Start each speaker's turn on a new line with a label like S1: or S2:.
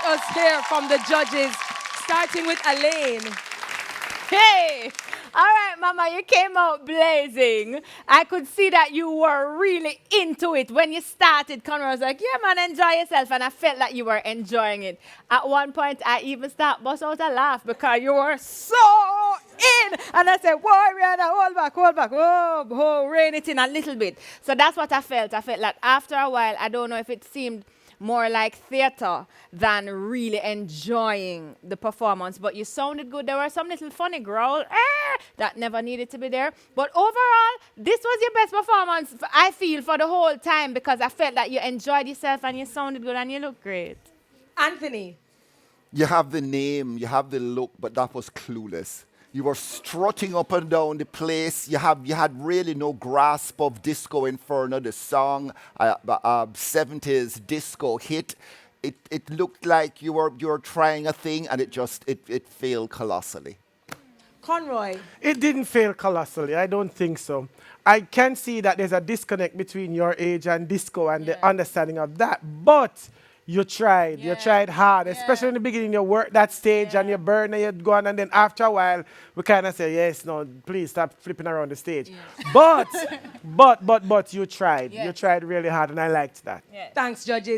S1: Let us hear from the judges, starting with Elaine.
S2: Hey! All right, Mama, you came out blazing. I could see that you were really into it. When you started, Conrad was like, yeah, man, enjoy yourself. And I felt like you were enjoying it. At one point, I even started bust out a laugh because you were so in. And I said, boy, Rihanna, hold back. Rein it in a little bit. So that's what I felt. I felt like after a while, I don't know if it seemed more like theater than really enjoying the performance. But you sounded good. There were some little funny growl that never needed to be there. But overall, this was your best performance, I feel, for the whole time because I felt that you enjoyed yourself and you sounded good and you looked great.
S1: Anthony.
S3: You have the name, you have the look, but that was clueless. You were strutting up and down the place. You had really no grasp of Disco Inferno, the song, 70s disco hit. It looked like you were trying a thing, and it failed colossally.
S1: Conroy.
S4: It didn't fail colossally. I don't think so. I can see that there's a disconnect between your age and disco and the understanding of that. But you tried. You tried hard, especially in the beginning. You worked that stage and you burn and you go on, and then after a while, we kind of say, yes, no, please stop flipping around the stage. But you tried. You tried really hard, and I liked that.
S1: Thanks, judges.